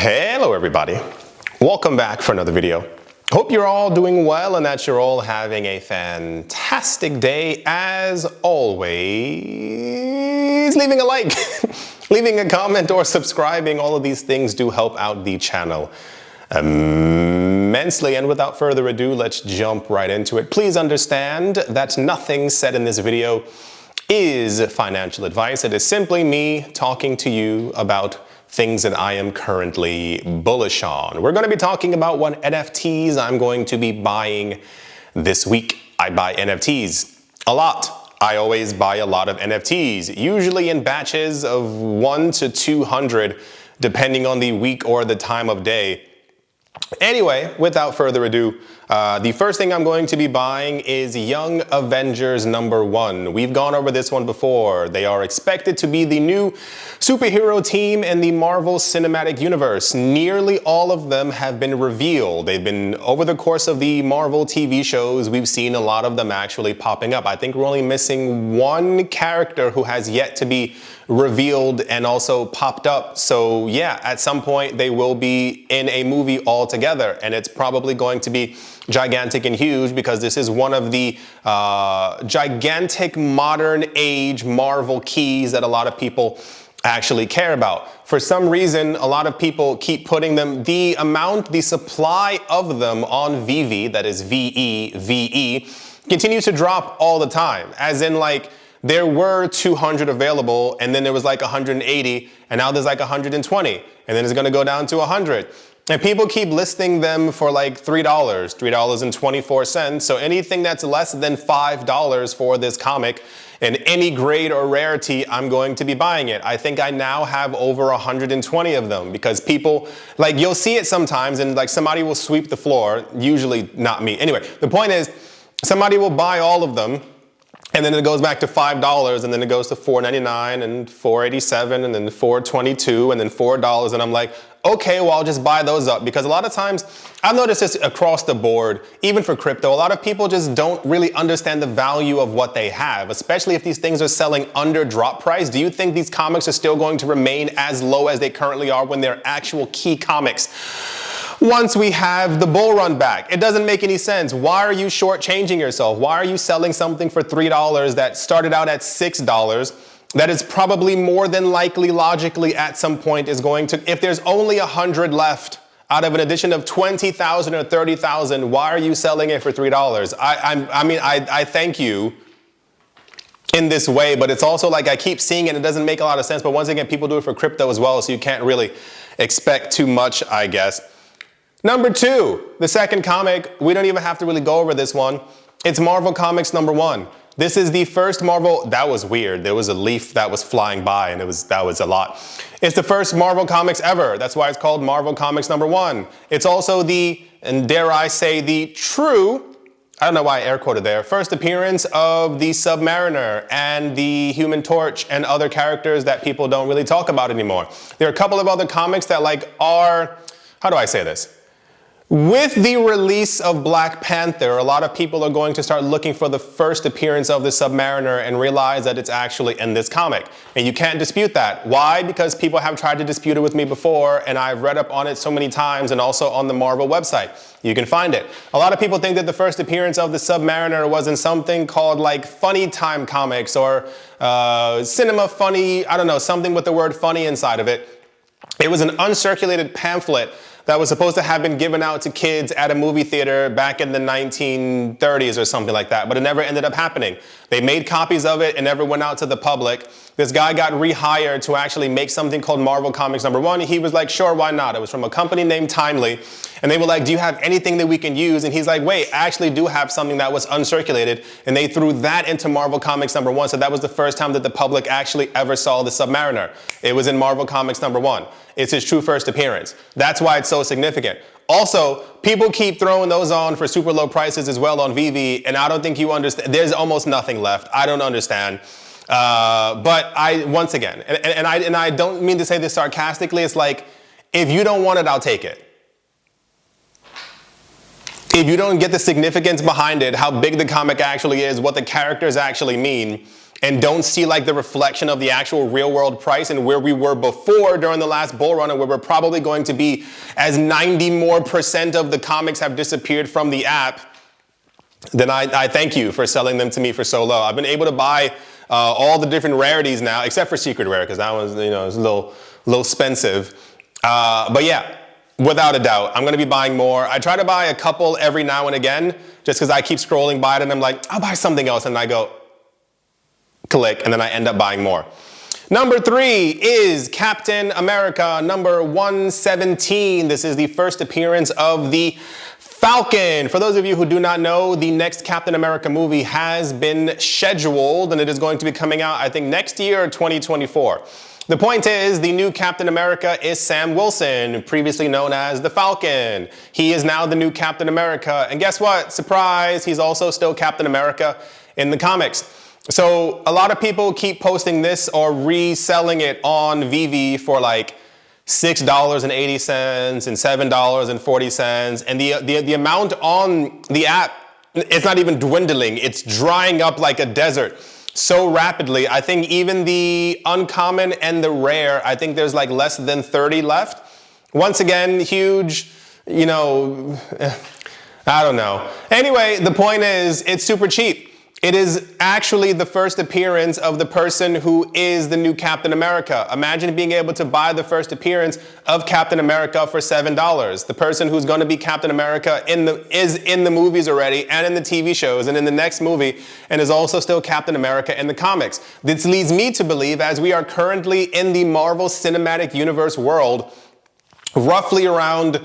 Hello everybody, welcome back for another video. Hope you're all doing well and that you're all having a fantastic day. As always, leaving a like, leaving a comment or subscribing, all of these things do help out the channel immensely. And without further ado, let's jump right into it. Please understand that nothing said in this video is financial advice. It is simply me talking to you about things that I am currently bullish on. We're going to be talking about what NFTs I'm going to be buying this week. I buy NFTs a lot. I always buy a lot of NFTs, usually in batches of 1 to 200, depending on the week or the time of day. Anyway, without further ado, the first thing I'm going to be buying is Young Avengers #1. We've gone over this one before. They are expected to be the new superhero team in the Marvel Cinematic Universe. Nearly all of them have been revealed. They've been, over the course of the Marvel TV shows, we've seen a lot of them actually popping up. I think we're only missing one character who has yet to be revealed and also popped up. So yeah, at some point they will be in a movie all together, and it's probably going to be gigantic and huge because this is one of the gigantic modern age Marvel keys that a lot of people actually care about. For some reason, a lot of people keep putting them, the supply of them on VV, that is VE, continues to drop all the time. As in, like, there were 200 available, and then there was like 180, and now there's like 120, and then it's gonna go down to 100. And people keep listing them for like $3.24. So anything that's less than $5 for this comic in any grade or rarity, I'm going to be buying it. I think I now have over 120 of them because people, like, you'll see it sometimes and like somebody will sweep the floor, usually not me. Anyway, the point is somebody will buy all of them, and then it goes back to $5, and then it goes to $4.99 and $4.87 and then $4.22 and then $4. And I'm like, okay, well, I'll just buy those up, because a lot of times I've noticed this across the board, even for crypto, a lot of people just don't really understand the value of what they have, especially if these things are selling under drop price. Do you think these comics are still going to remain as low as they currently are when they're actual key comics? Once we have the bull run back, it doesn't make any sense. Why are you shortchanging yourself? Why are you selling something for $3 that started out at $6? That is probably more than likely, logically, at some point is going to, if there's only 100 left out of an edition of 20,000 or 30,000, why are you selling it for $3? I thank you in this way, but it's also like I keep seeing it, it doesn't make a lot of sense. But once again, people do it for crypto as well, so you can't really expect too much, I guess. Number 2, the second comic, we don't even have to really go over this one. It's Marvel Comics #1. This is the first Marvel, that was weird. There was a leaf that was flying by and that was a lot. It's the first Marvel Comics ever. That's why it's called Marvel Comics #1. It's also the, and dare I say, the true, I don't know why I air quoted there, first appearance of the Submariner and the Human Torch and other characters that people don't really talk about anymore. There are a couple of other comics that like are, how do I say this? With the release of Black Panther, a lot of people are going to start looking for the first appearance of the Submariner and realize that it's actually in this comic. And you can't dispute that. Why? Because people have tried to dispute it with me before, and I've read up on it so many times, and also on the Marvel website. You can find it. A lot of people think that the first appearance of the Submariner was in something called like Funny Time Comics or Cinema Funny, I don't know, something with the word funny inside of it. It was an uncirculated pamphlet that was supposed to have been given out to kids at a movie theater back in the 1930s or something like that, but it never ended up happening. They made copies of it and never went out to the public. This guy got rehired to actually make something called Marvel Comics #1. He was like, sure, why not? It was from a company named Timely. And they were like, do you have anything that we can use? And he's like, wait, I actually do have something that was uncirculated. And they threw that into Marvel Comics #1. So that was the first time that the public actually ever saw the Submariner. It was in Marvel Comics #1. It's his true first appearance. That's why it's so significant. Also, people keep throwing those on for super low prices as well on VV, and I don't think you understand. There's almost nothing left. I don't understand. But once again, and I don't mean to say this sarcastically, it's like, if you don't want it, I'll take it. If you don't get the significance behind it, how big the comic actually is, what the characters actually mean, and don't see like the reflection of the actual real world price and where we were before during the last bull run, and where we're probably going to be as 90% more of the comics have disappeared from the app, then I thank you for selling them to me for so low. I've been able to buy all the different rarities now, except for Secret Rare, because that was, you know, it's a little expensive. But yeah, without a doubt, I'm gonna be buying more. I try to buy a couple every now and again, just because I keep scrolling by it and I'm like, I'll buy something else, and I go, click, and then I end up buying more. Number 3 is Captain America number 117. This is the first appearance of the Falcon. For those of you who do not know, the next Captain America movie has been scheduled, and it is going to be coming out, I think, next year or 2024. The point is, the new Captain America is Sam Wilson, previously known as the Falcon. He is now the new Captain America, and guess what? Surprise, he's also still Captain America in the comics. So a lot of people keep posting this or reselling it on VV for like $6.80 and $7.40, and the amount on the app, it's not even dwindling, it's drying up like a desert so rapidly. I think even the uncommon and the rare, I think there's like less than 30 left. Once again, huge, you know, I don't know. Anyway, the point is, it's super cheap. It is actually the first appearance of the person who is the new Captain America. Imagine being able to buy the first appearance of Captain America for $7. The person who's going to be Captain America is in the movies already, and in the TV shows, and in the next movie, and is also still Captain America in the comics. This leads me to believe, as we are currently in the Marvel Cinematic Universe world, roughly around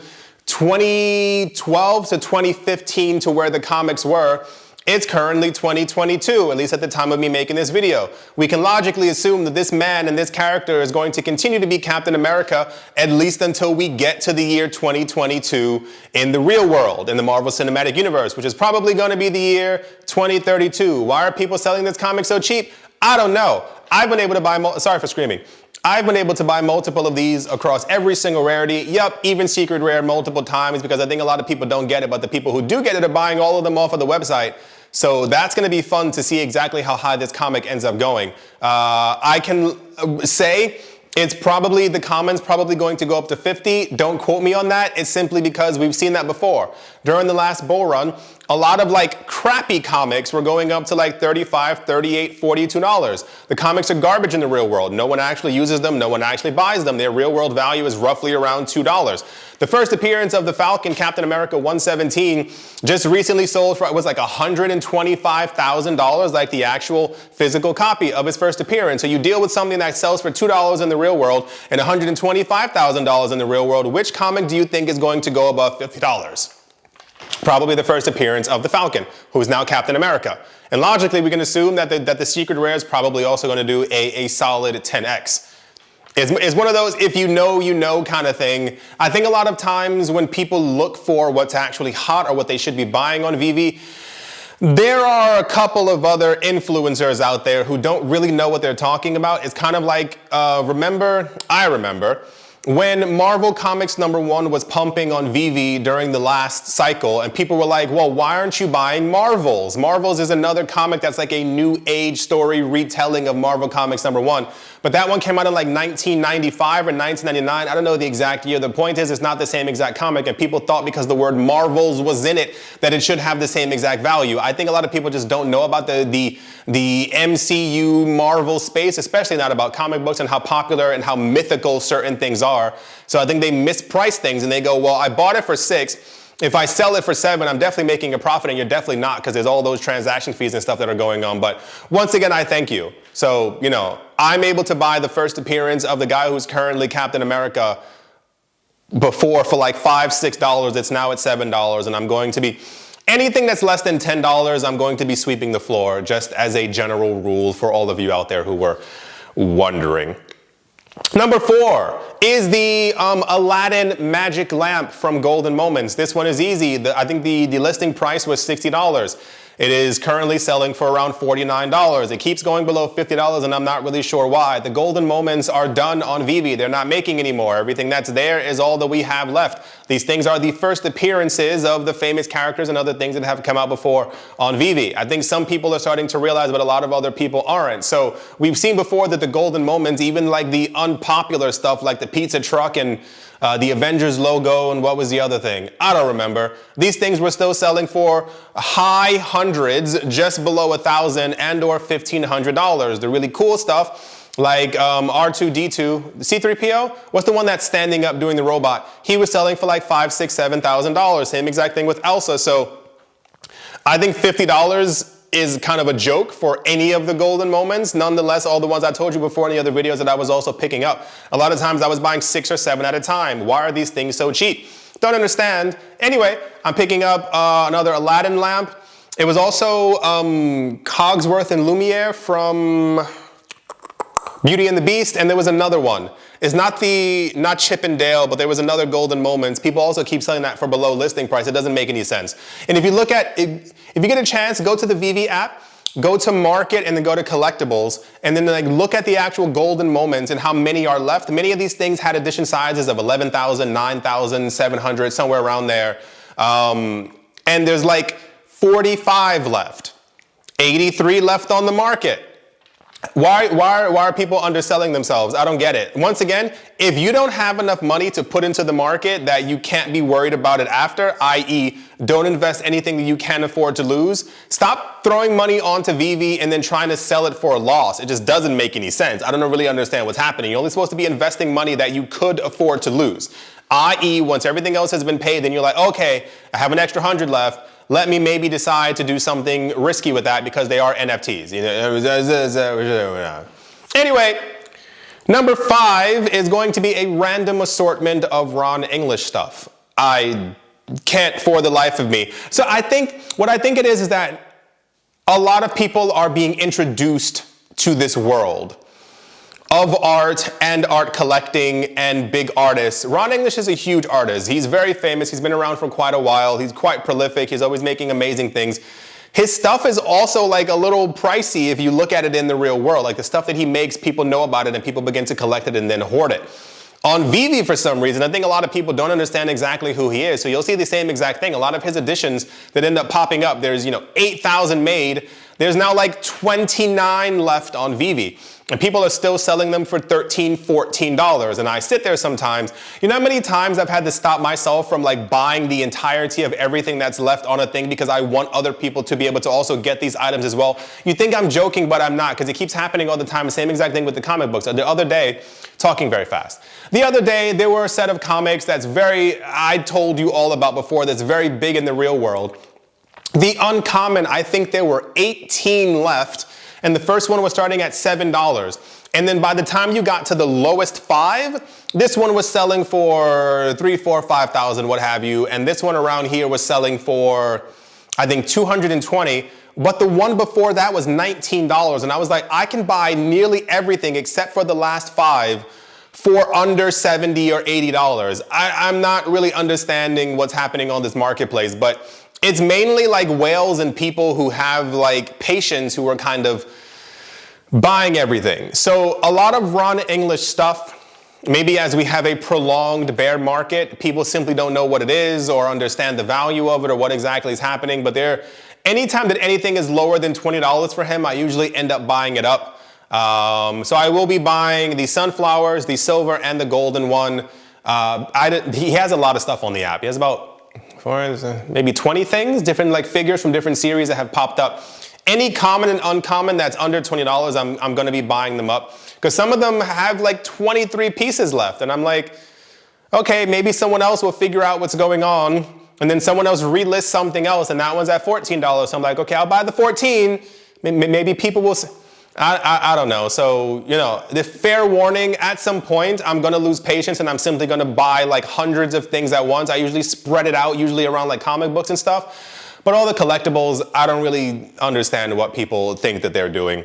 2012 to 2015 to where the comics were, it's currently 2022, at least at the time of me making this video. We can logically assume that this man and this character is going to continue to be Captain America at least until we get to the year 2022 in the real world, in the Marvel Cinematic Universe, which is probably going to be the year 2032. Why are people selling this comic so cheap? I don't know. I've been able to buy, sorry for screaming. I've been able to buy multiple of these across every single rarity. Yep, even Secret Rare multiple times, because I think a lot of people don't get it, but the people who do get it are buying all of them off of the website. So that's going to be fun to see exactly how high this comic ends up going. I can say it's probably, the common's probably going to go up to 50. Don't quote me on that. It's simply because we've seen that before. During the last bull run, a lot of like crappy comics were going up to like $35, $38, $42. The comics are garbage in the real world. No one actually uses them. No one actually buys them. Their real world value is roughly around $2. The first appearance of the Falcon, Captain America 117, just recently sold for, it was like $125,000, like the actual physical copy of his first appearance. So you deal with something that sells for $2 in the real world and $125,000 in the real world. Which comic do you think is going to go above $50? Probably the first appearance of the Falcon, who is now Captain America. And logically, we can assume that the Secret Rare is probably also going to do a solid 10x. It's one of those if you know kind of thing. I think a lot of times when people look for what's actually hot or what they should be buying on VV, there are a couple of other influencers out there who don't really know what they're talking about. It's kind of like, I remember when Marvel Comics #1 was pumping on VV during the last cycle, and people were like, well, why aren't you buying Marvels? Marvels is another comic that's like a new age story retelling of Marvel Comics #1. But that one came out in like 1995 or 1999. I don't know the exact year. The point is, it's not the same exact comic, and people thought because the word Marvels was in it that it should have the same exact value. I think a lot of people just don't know about the MCU Marvel space, especially not about comic books and how popular and how mythical certain things are. So I think they misprice things and they go, well, I bought it for $6. If I sell it for $7, I'm definitely making a profit, and you're definitely not, because there's all those transaction fees and stuff that are going on. But once again, I thank you. So, you know, I'm able to buy the first appearance of the guy who's currently Captain America before for like $5, $6. It's now at $7, and I'm going to be, anything that's less than $10, I'm going to be sweeping the floor, just as a general rule for all of you out there who were wondering. Number 4 is the Aladdin magic lamp from Golden Moments. This one is easy. I think the listing price was $60. It is currently selling for around $49. It keeps going below $50 and I'm not really sure why. The golden moments are done on Vivi. They're not making anymore. Everything that's there is all that we have left. These things are the first appearances of the famous characters and other things that have come out before on Vivi. I think some people are starting to realize, but a lot of other people aren't. So we've seen before that the golden moments, even like the unpopular stuff like the pizza truck and the Avengers logo, and what was the other thing? I don't remember. These things were still selling for high hundreds, just below $1,000 and or $1,500. The really cool stuff, like R2D2, C3PO, what's the one that's standing up doing the robot? He was selling for like $5,000, $6,000, $7,000. Same exact thing with Elsa. So I think $50 is kind of a joke for any of the golden moments. Nonetheless, all the ones I told you before in the other videos that I was also picking up. A lot of times I was buying 6 or 7 at a time. Why are these things so cheap? Don't understand. Anyway, I'm picking up another Aladdin lamp. It was also Cogsworth and Lumiere from Beauty and the Beast, and there was another one. It's not Chip and Dale, but there was another golden moments. People also keep selling that for below listing price. It doesn't make any sense. And if you look at, if you get a chance, go to the Vivi app, go to market, and then go to collectibles, and then like look at the actual golden moments and how many are left. Many of these things had edition sizes of 11,000, 9,700, somewhere around there. And there's like 45 left, 83 left on the market. Why are people underselling themselves? I don't get it. Once again, if you don't have enough money to put into the market that you can't be worried about it after, i.e. don't invest anything that you can't afford to lose, stop throwing money onto Vivi and then trying to sell it for a loss. It just doesn't make any sense. I don't really understand what's happening. You're only supposed to be investing money that you could afford to lose. I.e. once everything else has been paid, then you're like, okay, I have an extra 100 left. Let me maybe decide to do something risky with that because they are NFTs. Anyway, number 5 is going to be a random assortment of Ron English stuff. I can't for the life of me. So what I think it is that a lot of people are being introduced to this world of art and art collecting and big artists. Ron English is a huge artist. He's very famous. He's been around for quite a while. He's quite prolific. He's always making amazing things. His stuff is also like a little pricey if you look at it in the real world. Like the stuff that he makes, people know about it and people begin to collect it and then hoard it. On Vivi, for some reason, I think a lot of people don't understand exactly who he is. So you'll see the same exact thing. A lot of his editions that end up popping up, there's 8,000 made. There's now like 29 left on Vivi. And people are still selling them for $13, $14. And I sit there sometimes. You know how many times I've had to stop myself from like buying the entirety of everything that's left on a thing because I want other people to be able to also get these items as well. You think I'm joking, but I'm not, because it keeps happening all the time. The same exact thing with the comic books. The other day, talking very fast. The other day, there were a set of comics I told you all about before, that's very big in the real world. The uncommon, I think there were 18 left. And the first one was starting at $7. And then by the time you got to the lowest 5, this one was selling for $3,000, $4,000, $5,000, what have you. And this one around here was selling for, I think, $220. But the one before that was $19. And I was like, I can buy nearly everything except for the last 5 for under $70 or $80. I'm not really understanding what's happening on this marketplace, but it's mainly like whales and people who have like patience who are kind of buying everything. So a lot of Ron English stuff, maybe as we have a prolonged bear market, people simply don't know what it is or understand the value of it or what exactly is happening. But anytime that anything is lower than $20 for him, I usually end up buying it up. So I will be buying the sunflowers, the silver, and the golden one. He has a lot of stuff on the app. He has about maybe 20 things, different like figures from different series that have popped up. Any common and uncommon that's under $20, I'm going to be buying them up, because some of them have like 23 pieces left. And I'm like, okay, maybe someone else will figure out what's going on. And then someone else relists something else and that one's at $14. So I'm like, okay, I'll buy the 14. Maybe people will, I don't know. So, the fair warning, at some point, I'm going to lose patience and I'm simply going to buy like hundreds of things at once. I usually spread it out, usually around like comic books and stuff. But all the collectibles, I don't really understand what people think that they're doing.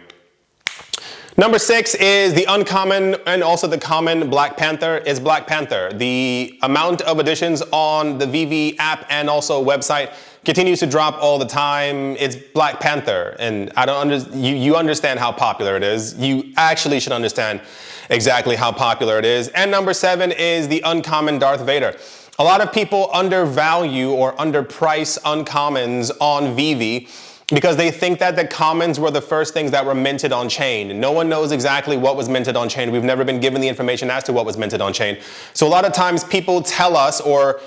Number 6 is the uncommon and also the common Black Panther is Black Panther. The amount of editions on the Vivi app and also website continues to drop all the time. It's Black Panther, and I don't you understand how popular it is. You actually should understand exactly how popular it is. And number 7 is the uncommon Darth Vader. A lot of people undervalue or underprice uncommons on VeVe because they think that the commons were the first things that were minted on chain. No one knows exactly what was minted on chain. We've never been given the information as to what was minted on chain. So a lot of times people tell us or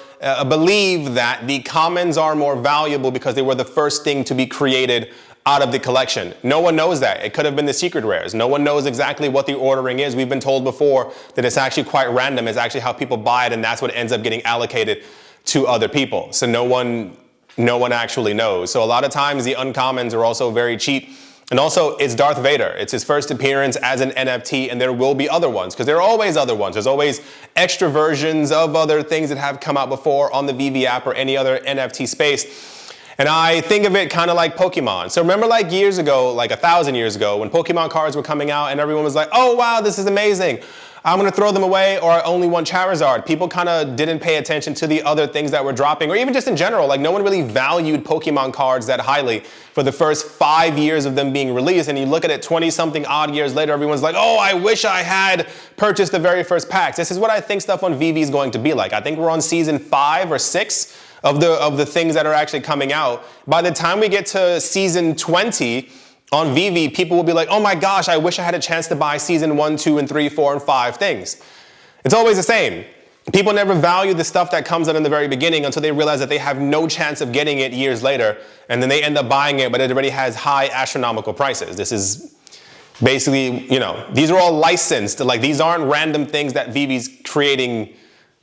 believe that the commons are more valuable because they were the first thing to be created out of the collection. No one knows that. It could have been the secret rares. No one knows exactly what the ordering is. We've been told before that it's actually quite random. It's actually how people buy it, and that's what ends up getting allocated to other people. So no one actually knows. So a lot of times the uncommons are also very cheap. And also, it's Darth Vader. It's his first appearance as an NFT, and there will be other ones, because there are always other ones. There's always extra versions of other things that have come out before on the VeVe app or any other NFT space. And I think of it kind of like Pokemon. So remember like years ago, like 1,000 years ago, when Pokemon cards were coming out and everyone was like, oh wow, this is amazing. I'm gonna throw them away, or I only want Charizard. People kind of didn't pay attention to the other things that were dropping, or even just in general, like no one really valued Pokemon cards that highly for the first 5 years of them being released. And you look at it 20 something odd years later, everyone's like, oh, I wish I had purchased the very first packs. This is what I think stuff on VeVe is going to be like. I think we're on season 5 or 6 of the things that are actually coming out. By the time we get to season 20 on VeVe, people will be like, oh my gosh, I wish I had a chance to buy season 1, 2, and 3, 4, and 5 things. It's always the same. People never value the stuff that comes out in the very beginning until they realize that they have no chance of getting it years later, and then they end up buying it, but it already has high astronomical prices. This is basically, these are all licensed. Like, these aren't random things that VeVe's creating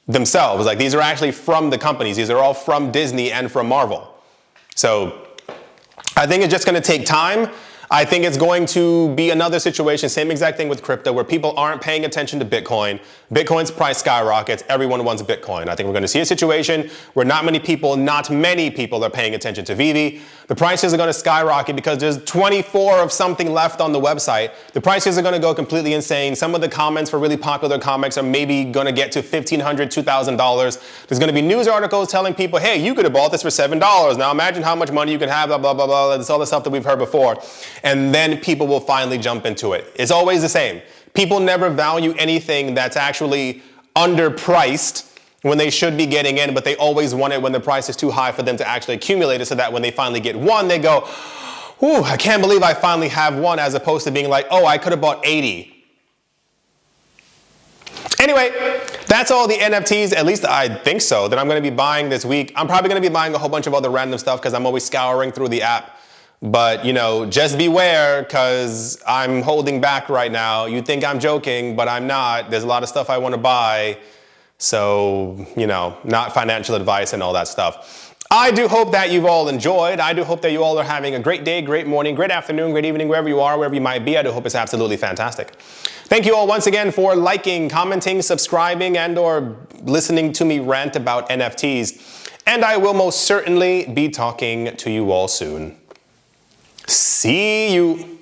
themselves. Like, these are actually from the companies. These are all from Disney and from Marvel. So I think it's just going to take time. I think it's going to be another situation, same exact thing with crypto, where people aren't paying attention to Bitcoin. Bitcoin's price skyrockets. Everyone wants Bitcoin. I think we're going to see a situation where not many people are paying attention to VeVe. The prices are going to skyrocket because there's 24 of something left on the website. The prices are going to go completely insane. Some of the comments for really popular comics are maybe going to get to $1,500, $2,000. There's going to be news articles telling people, hey, you could have bought this for $7. Now imagine how much money you can have, blah, blah, blah, blah. That's all the stuff that we've heard before. And then people will finally jump into it. It's always the same. People never value anything that's actually underpriced when they should be getting in, but they always want it when the price is too high for them to actually accumulate it, so that when they finally get one, they go, ooh, I can't believe I finally have one, as opposed to being like, oh, I could have bought 80. Anyway, that's all the NFTs, at least I think so, that I'm going to be buying this week. I'm probably going to be buying a whole bunch of other random stuff because I'm always scouring through the app. But, just beware, because I'm holding back right now. You think I'm joking, but I'm not. There's a lot of stuff I want to buy. So, not financial advice and all that stuff. I do hope that you've all enjoyed. I do hope that you all are having a great day, great morning, great afternoon, great evening, wherever you are, wherever you might be. I do hope it's absolutely fantastic. Thank you all once again for liking, commenting, subscribing, and or listening to me rant about NFTs. And I will most certainly be talking to you all soon. See you.